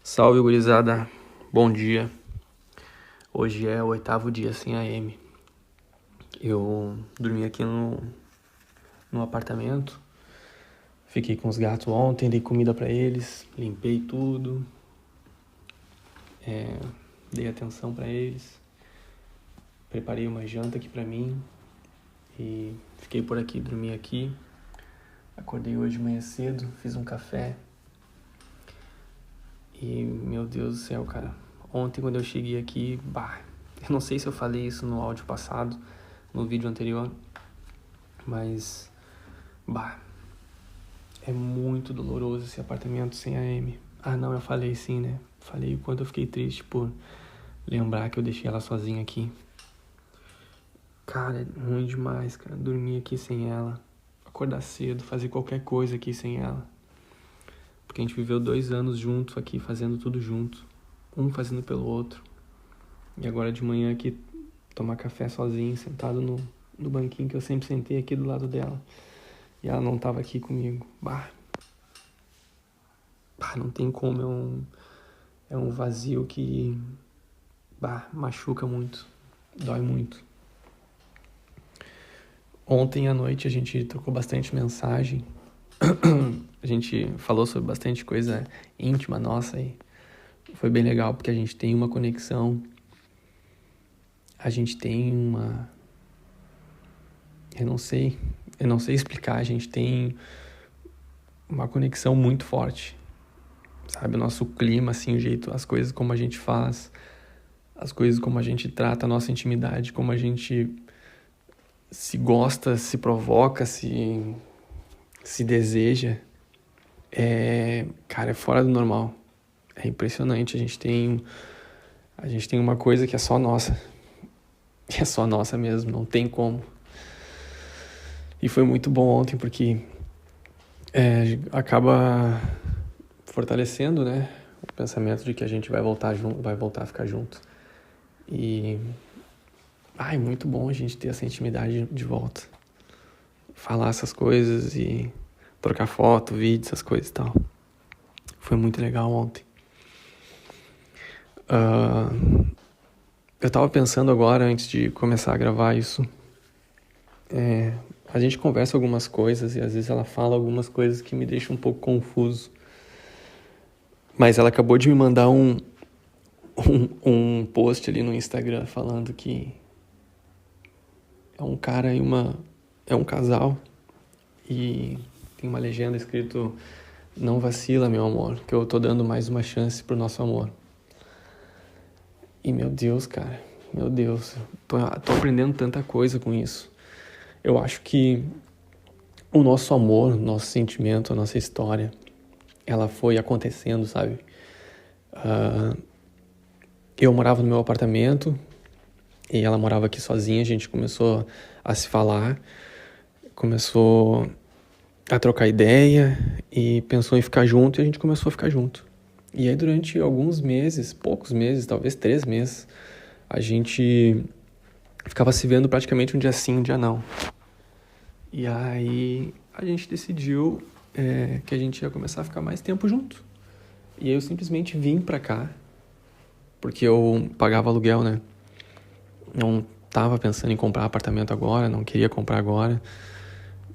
Salve, gurizada. Bom dia. Hoje é o 8º dia sem AM. Eu dormi aqui no apartamento. Fiquei com os gatos ontem, dei comida pra eles, limpei tudo, dei atenção pra eles, preparei uma janta aqui pra mim e fiquei por aqui, dormi aqui. Acordei hoje de manhã cedo, fiz um café e, meu Deus do céu, cara, ontem quando eu cheguei aqui, eu não sei se eu falei isso no áudio passado, no vídeo anterior, mas, é muito doloroso esse apartamento sem AM. Ah, não, eu falei sim, né? Falei o quanto eu fiquei triste por lembrar que eu deixei ela sozinha aqui. Cara, é ruim demais, cara, dormir aqui sem ela, acordar cedo, fazer qualquer coisa aqui sem ela. Porque a gente viveu 2 anos juntos aqui, fazendo tudo junto, um fazendo pelo outro. E agora de manhã aqui, tomar café sozinho, sentado no banquinho que eu sempre sentei aqui do lado dela. E ela não tava aqui comigo. Não tem como, é um vazio que, machuca muito, dói muito. Ontem à noite a gente trocou bastante mensagem, a gente falou sobre bastante coisa íntima nossa e foi bem legal porque a gente tem uma conexão, a gente tem eu não sei explicar, a gente tem uma conexão muito forte, sabe? O nosso clima, assim, o jeito, as coisas como a gente faz, as coisas como a gente trata a nossa intimidade, como a gente se gosta, se provoca, se deseja, cara, é fora do normal. É impressionante, a gente tem uma coisa que é só nossa. É só nossa mesmo, não tem como. E foi muito bom ontem porque acaba fortalecendo, né, o pensamento de que a gente vai voltar a ficar junto. E é muito bom a gente ter essa intimidade de volta. Falar essas coisas e trocar foto, vídeo, essas coisas e tal. Foi muito legal ontem. Eu tava pensando agora, antes de começar a gravar isso, a gente conversa algumas coisas e às vezes ela fala algumas coisas que me deixam um pouco confuso. Mas ela acabou de me mandar um post ali no Instagram falando que é um cara e é um casal e tem uma legenda escrito: "Não vacila, meu amor, que eu tô dando mais uma chance pro nosso amor". E meu Deus, cara, meu Deus, tô aprendendo tanta coisa com isso. Eu acho que o nosso amor, nosso sentimento, a nossa história, ela foi acontecendo, sabe? Eu morava no meu apartamento e ela morava aqui sozinha, a gente começou a se falar, começou a trocar ideia e pensou em ficar junto e a gente começou a ficar junto. E aí durante alguns meses, poucos meses, talvez 3 meses, a gente ficava se vendo praticamente um dia sim, um dia não. E aí a gente decidiu que a gente ia começar a ficar mais tempo junto. E aí eu simplesmente vim pra cá, porque eu pagava aluguel, né? Não tava pensando em comprar apartamento agora, não queria comprar agora.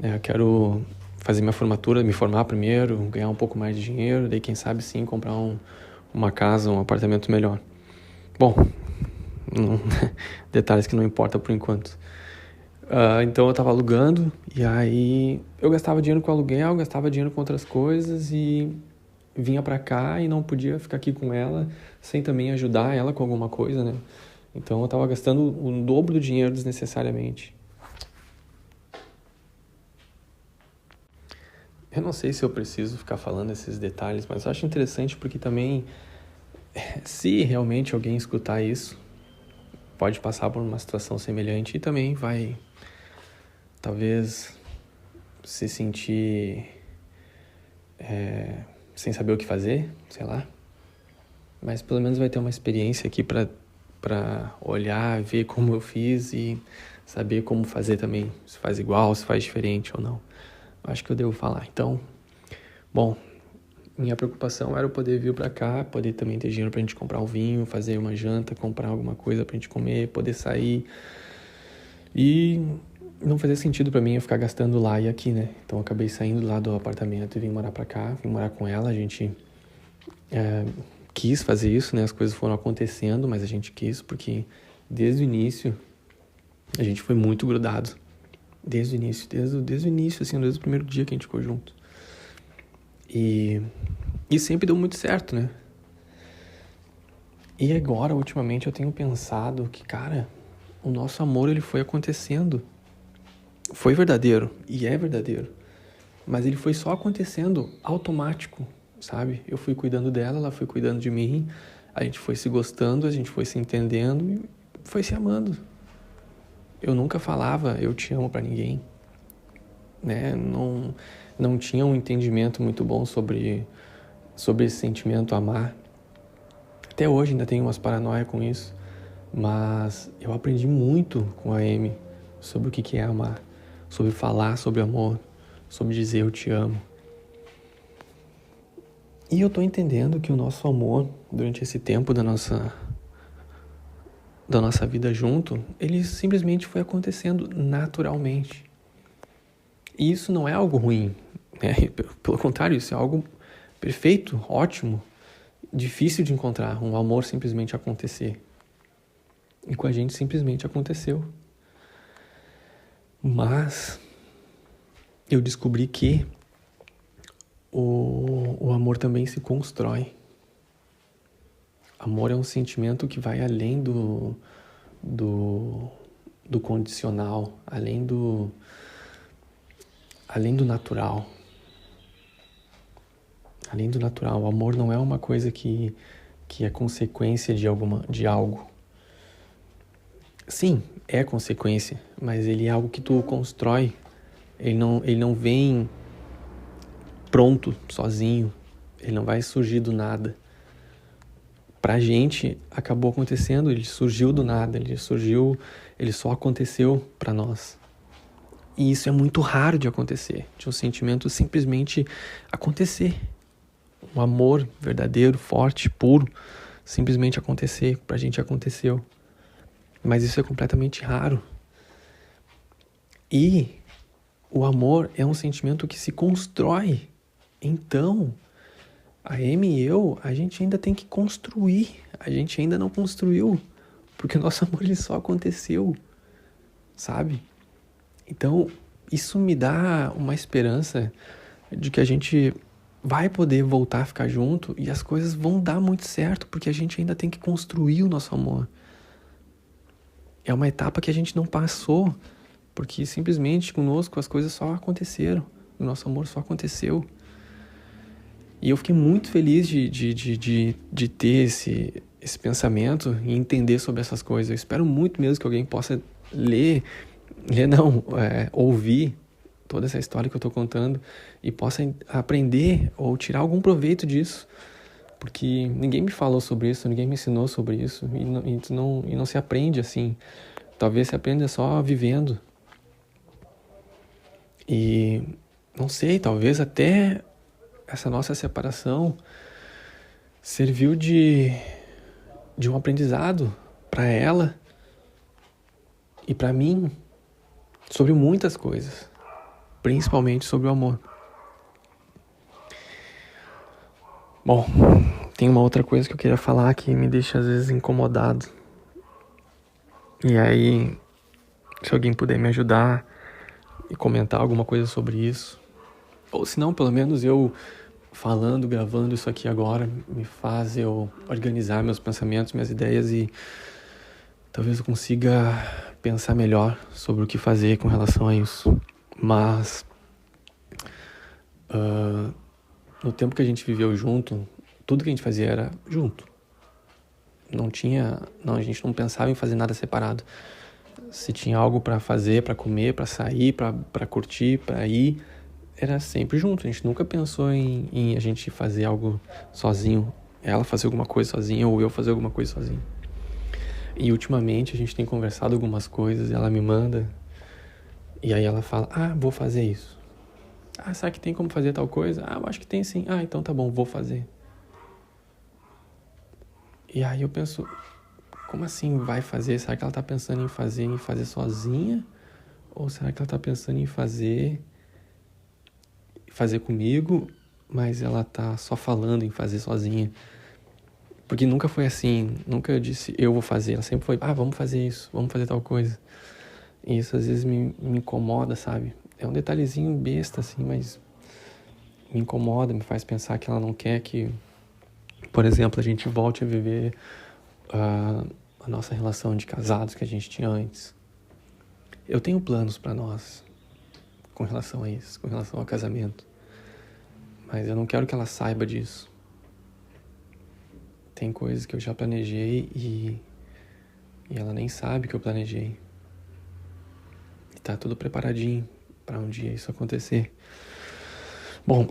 Eu quero fazer minha formatura, me formar primeiro, ganhar um pouco mais de dinheiro, daí quem sabe sim comprar uma casa, um apartamento melhor. Bom, detalhes que não importam por enquanto. Então eu tava alugando e aí eu gastava dinheiro com aluguel, gastava dinheiro com outras coisas e vinha pra cá e não podia ficar aqui com ela sem também ajudar ela com alguma coisa, né? Então eu tava gastando o dobro do dinheiro desnecessariamente. Eu não sei se eu preciso ficar falando esses detalhes, mas eu acho interessante porque também, se realmente alguém escutar isso, pode passar por uma situação semelhante e também vai, talvez, se sentir sem saber o que fazer, sei lá. Mas pelo menos vai ter uma experiência aqui pra olhar, ver como eu fiz e saber como fazer também, se faz igual, se faz diferente ou não. Acho que eu devo falar. Então, bom, Minha preocupação era eu poder vir pra cá, poder também ter dinheiro pra gente comprar um vinho, fazer uma janta, comprar alguma coisa pra gente comer, poder sair. E não fazia sentido pra mim eu ficar gastando lá e aqui, né? Então eu acabei saindo lá do apartamento e vim morar pra cá, vim morar com ela. A gente quis fazer isso, né? As coisas foram acontecendo, mas a gente quis porque desde o início a gente foi muito grudado. Desde o início, assim, desde o primeiro dia que a gente ficou junto. E sempre deu muito certo, né? E agora, ultimamente, eu tenho pensado que, cara, o nosso amor, ele foi acontecendo. Foi verdadeiro, e é verdadeiro. Mas ele foi só acontecendo automático, sabe? Eu fui cuidando dela, ela foi cuidando de mim. A gente foi se gostando, a gente foi se entendendo e foi se amando. Eu nunca falava eu te amo pra ninguém, né? Não tinha um entendimento muito bom sobre esse sentimento amar. Até hoje ainda tenho umas paranoias com isso, mas eu aprendi muito com a Amy sobre o que é amar, sobre falar sobre amor, sobre dizer eu te amo. E eu tô entendendo que o nosso amor, durante esse tempo da nossa vida junto, ele simplesmente foi acontecendo naturalmente. E isso não é algo ruim, né? Pelo contrário, isso é algo perfeito, ótimo, difícil de encontrar, um amor simplesmente acontecer. E com a gente simplesmente aconteceu. Mas eu descobri que o amor também se constrói. Amor é um sentimento que vai além do condicional, além do natural. Além do natural. O amor não é uma coisa que é consequência de algo. Sim, é consequência, mas ele é algo que tu constrói. Ele não vem pronto, sozinho. Ele não vai surgir do nada. Pra gente, acabou acontecendo, ele surgiu do nada, ele só aconteceu pra nós. E isso é muito raro de acontecer, de um sentimento simplesmente acontecer. Um amor verdadeiro, forte, puro, simplesmente acontecer, pra gente aconteceu. Mas isso é completamente raro. E o amor é um sentimento que se constrói. Então, a Amy e eu, a gente ainda tem que construir. A gente ainda não construiu. Porque o nosso amor ele só aconteceu. Sabe? Então, isso me dá uma esperança de que a gente vai poder voltar a ficar junto e as coisas vão dar muito certo, porque a gente ainda tem que construir o nosso amor. É uma etapa que a gente não passou, porque simplesmente conosco as coisas só aconteceram. O nosso amor só aconteceu. E eu fiquei muito feliz de ter esse pensamento e entender sobre essas coisas. Eu espero muito mesmo que alguém possa ouvir toda essa história que eu estou contando e possa aprender ou tirar algum proveito disso. Porque ninguém me falou sobre isso, ninguém me ensinou sobre isso e não se aprende assim. Talvez se aprenda só vivendo. E não sei, talvez até essa nossa separação serviu de um aprendizado para ela e para mim sobre muitas coisas, principalmente sobre o amor. Bom, tem uma outra coisa que eu queria falar que me deixa às vezes incomodado. E aí, se alguém puder me ajudar e comentar alguma coisa sobre isso, ou se não, pelo menos eu falando, gravando isso aqui agora, me faz eu organizar meus pensamentos, minhas ideias e talvez eu consiga pensar melhor sobre o que fazer com relação a isso. Mas no tempo que a gente viveu junto, tudo que a gente fazia era junto. A gente não pensava em fazer nada separado. Se tinha algo pra fazer, pra comer, pra sair, pra curtir, pra ir, era sempre junto. A gente nunca pensou em a gente fazer algo sozinho. Ela fazer alguma coisa sozinha ou eu fazer alguma coisa sozinho. E ultimamente a gente tem conversado algumas coisas, ela me manda e aí ela fala, vou fazer isso. Ah, será que tem como fazer tal coisa? Ah, eu acho que tem sim. Ah, então tá bom, vou fazer. E aí eu penso, como assim vai fazer? Será que ela tá pensando em fazer sozinha? Ou será que ela tá pensando em fazer comigo, mas ela tá só falando em fazer sozinha? Porque nunca foi assim, nunca eu disse eu vou fazer. Ela sempre foi, vamos fazer isso, vamos fazer tal coisa. E isso às vezes me incomoda, sabe? É um detalhezinho besta, assim, mas me incomoda, me faz pensar que ela não quer que, por exemplo, a gente volte a viver a nossa relação de casados que a gente tinha antes. Eu tenho planos para nós com relação a isso, com relação ao casamento. Mas eu não quero que ela saiba disso. Tem coisas que eu já planejei e ela nem sabe que eu planejei. E tá tudo preparadinho para um dia isso acontecer. Bom,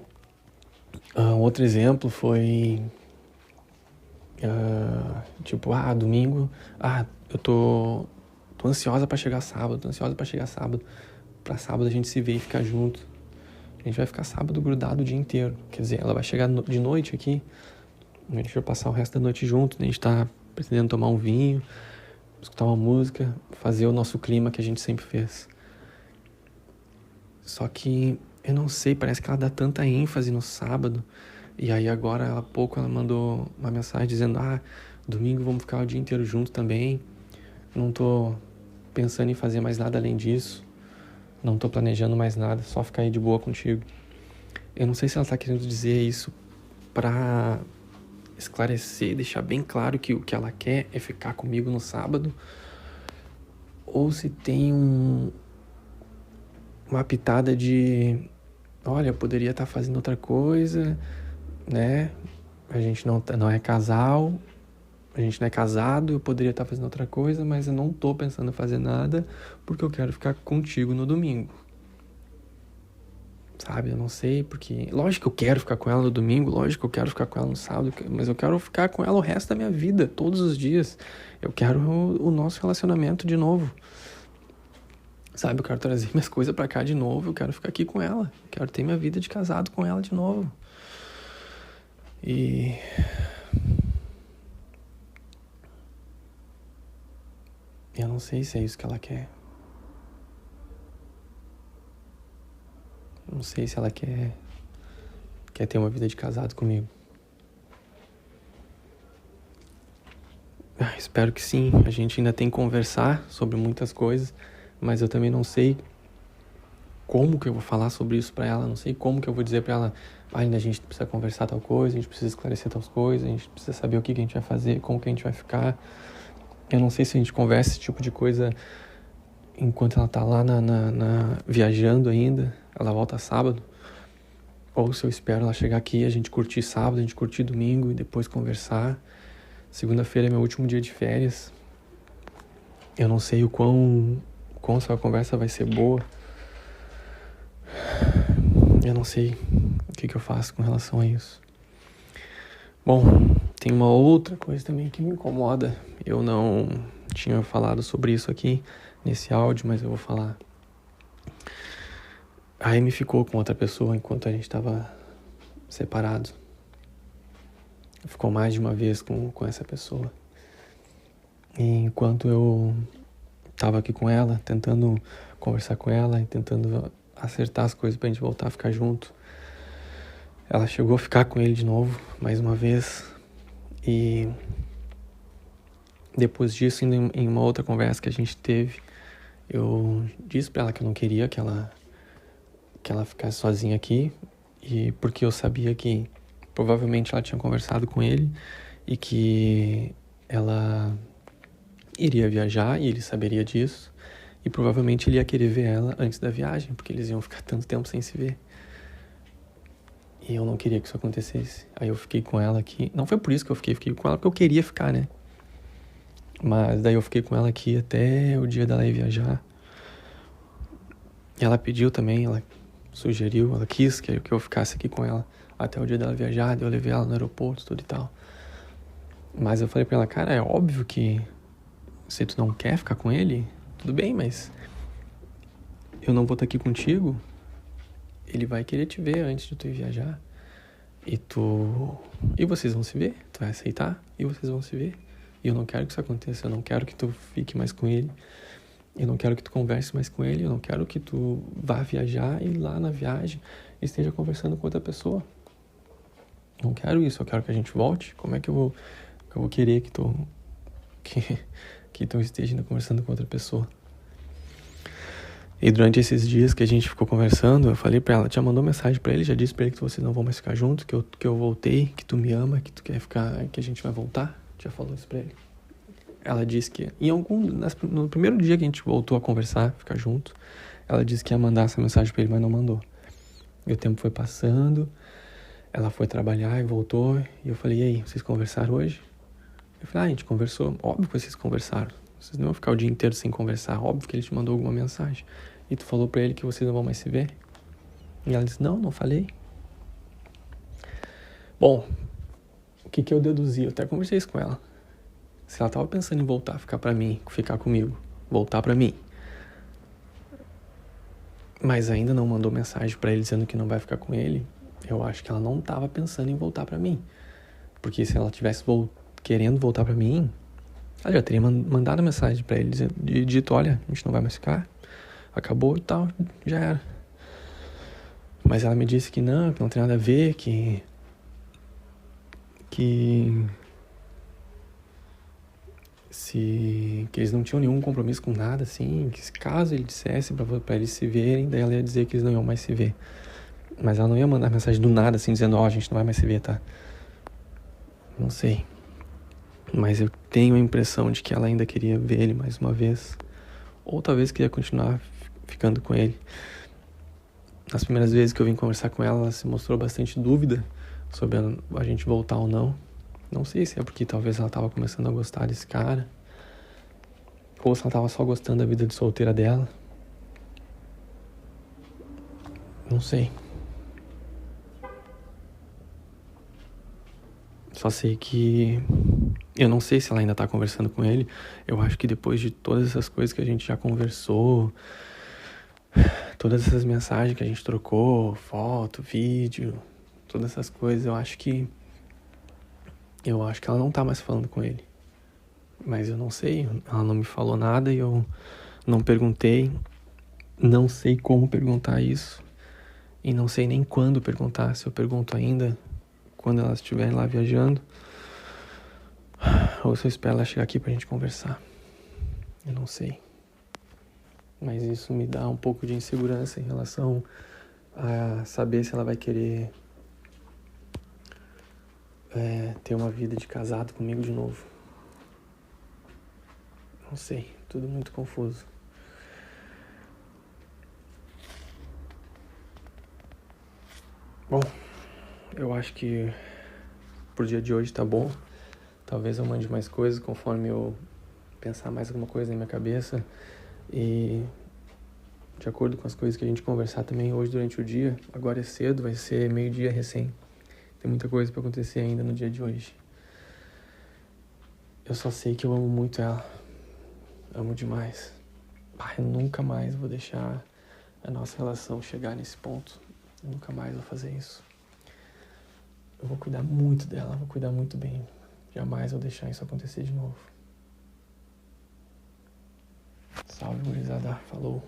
outro exemplo foi domingo, eu tô ansiosa pra chegar sábado, pra sábado a gente se ver e ficar junto. A gente vai ficar sábado grudado o dia inteiro, quer dizer, ela vai chegar de noite aqui, a gente vai passar o resto da noite junto, a gente tá pretendendo tomar um vinho, escutar uma música, fazer o nosso clima que a gente sempre fez. Só que eu não sei, parece que ela dá tanta ênfase no sábado. E aí agora, há pouco, ela mandou uma mensagem dizendo, domingo vamos ficar o dia inteiro junto também. Não tô pensando em fazer mais nada além disso. Não tô planejando mais nada, só ficar aí de boa contigo. Eu não sei se ela tá querendo dizer isso pra esclarecer, deixar bem claro que o que ela quer é ficar comigo no sábado. Ou se tem uma pitada de, olha, eu poderia estar fazendo outra coisa, né? A gente não é casal, a gente não é casado, eu poderia estar fazendo outra coisa, mas eu não tô pensando em fazer nada porque eu quero ficar contigo no domingo. Sabe, eu não sei, porque... Lógico que eu quero ficar com ela no domingo, lógico que eu quero ficar com ela no sábado, mas eu quero ficar com ela o resto da minha vida, todos os dias. Eu quero o nosso relacionamento de novo. Sabe, eu quero trazer minhas coisas pra cá de novo, eu quero ficar aqui com ela. Eu quero ter minha vida de casado com ela de novo. E... eu não sei se é isso que ela quer. Não sei se ela quer ter uma vida de casado comigo. Espero que sim. A gente ainda tem que conversar sobre muitas coisas, mas eu também não sei como que eu vou falar sobre isso pra ela. Não sei como que eu vou dizer pra ela, ainda a gente precisa conversar tal coisa, a gente precisa esclarecer tal coisas, a gente precisa saber o que a gente vai fazer, como que a gente vai ficar. Eu não sei se a gente conversa esse tipo de coisa enquanto ela tá lá viajando ainda, ela volta sábado, ou se eu espero ela chegar aqui, a gente curtir sábado, a gente curtir domingo e depois conversar. Segunda-feira é meu último dia de férias. Eu não sei o quão essa conversa vai ser boa. Eu não sei o que eu faço com relação a isso. Bom, tem uma outra coisa também que me incomoda. Eu não tinha falado sobre isso aqui nesse áudio, mas eu vou falar. A Amy ficou com outra pessoa enquanto a gente estava separado. Ficou mais de uma vez com essa pessoa. E enquanto eu estava aqui com ela, tentando conversar com ela, tentando acertar as coisas pra gente voltar a ficar junto, ela chegou a ficar com ele de novo, mais uma vez. E depois disso, em uma outra conversa que a gente teve, eu disse pra ela que eu não queria que ela ficasse sozinha aqui, e porque eu sabia que provavelmente ela tinha conversado com ele e que ela iria viajar e ele saberia disso, e provavelmente ele ia querer ver ela antes da viagem, porque eles iam ficar tanto tempo sem se ver. E eu não queria que isso acontecesse. Aí eu fiquei com ela aqui. Não foi por isso que eu fiquei com ela porque eu queria ficar, né? Mas daí eu fiquei com ela aqui até o dia dela ir viajar. E ela pediu também, ela sugeriu, ela quis que eu ficasse aqui com ela até o dia dela viajar. Daí eu levei ela no aeroporto, tudo e tal. Mas eu falei pra ela, cara, é óbvio que se tu não quer ficar com ele, tudo bem, mas eu não vou estar aqui contigo ele vai querer te ver antes de tu ir viajar. E vocês vão se ver, tu vai aceitar e vocês vão se ver. E eu não quero que isso aconteça, eu não quero que tu fique mais com ele. Eu não quero que tu converse mais com ele, eu não quero que tu vá viajar e lá na viagem esteja conversando com outra pessoa. Não quero isso, eu quero que a gente volte. Como é que eu vou querer que tu esteja ainda conversando com outra pessoa? E durante esses dias que a gente ficou conversando, eu falei pra ela, já mandou mensagem pra ele, já disse pra ele que vocês não vão mais ficar juntos, que eu voltei, que tu me ama, que tu quer ficar, que a gente vai voltar. Já falou isso pra ele. Ela disse que, no primeiro dia que a gente voltou a conversar, ficar junto, ela disse que ia mandar essa mensagem pra ele, mas não mandou. E o tempo foi passando, ela foi trabalhar e voltou, e eu falei, e aí, vocês conversaram hoje? Eu falei, a gente conversou. Óbvio que vocês conversaram. Vocês não vão ficar o dia inteiro sem conversar. Óbvio que ele te mandou alguma mensagem. E tu falou pra ele que vocês não vão mais se ver? E ela disse, não falei. Bom, o que eu deduzi? Eu até conversei isso com ela. Se ela tava pensando em voltar a ficar comigo, voltar pra mim, mas ainda não mandou mensagem pra ele dizendo que não vai ficar com ele, eu acho que ela não tava pensando em voltar pra mim. Porque se ela tivesse querendo voltar pra mim, ela já teria mandado mensagem pra ele, dito, olha, a gente não vai mais ficar, acabou e tal, já era. Mas ela me disse que não tem nada a ver, que eles não tinham nenhum compromisso com nada, assim, que caso ele dissesse pra eles se verem, daí ela ia dizer que eles não iam mais se ver. Mas ela não ia mandar mensagem do nada, assim, dizendo, a gente não vai mais se ver, tá? Não sei. Mas eu tenho a impressão de que ela ainda queria ver ele mais uma vez. Ou talvez queria continuar ficando com ele. Nas primeiras vezes que eu vim conversar com ela, ela se mostrou bastante dúvida sobre a gente voltar ou não. Não sei se é porque talvez ela tava começando a gostar desse cara. Ou se ela tava só gostando da vida de solteira dela. Não sei. Só sei que eu não sei se ela ainda tá conversando com ele. Eu acho que depois de todas essas coisas que a gente já conversou, todas essas mensagens que a gente trocou, foto, vídeo, todas essas coisas, eu acho que ela não tá mais falando com ele. Mas eu não sei, ela não me falou nada e eu não perguntei. Não sei como perguntar isso. E não sei nem quando perguntar, se eu pergunto ainda quando elas estiverem lá viajando, ou se eu espero ela chegar aqui pra gente conversar. Eu não sei. Mas isso me dá um pouco de insegurança em relação a saber se ela vai querer ter uma vida de casado comigo de novo. Não sei, tudo muito confuso. Bom, eu acho que pro dia de hoje tá bom. Talvez eu mande mais coisas conforme eu pensar mais alguma coisa na minha cabeça. E de acordo com as coisas que a gente conversar também hoje durante o dia, agora é cedo, vai ser meio-dia recém. Tem muita coisa pra acontecer ainda no dia de hoje. Eu só sei que eu amo muito ela. Amo demais. Eu nunca mais vou deixar a nossa relação chegar nesse ponto. Eu nunca mais vou fazer isso. Eu vou cuidar muito dela, vou cuidar muito bem. Jamais vou deixar isso acontecer de novo. Salve, gurizada. Falou.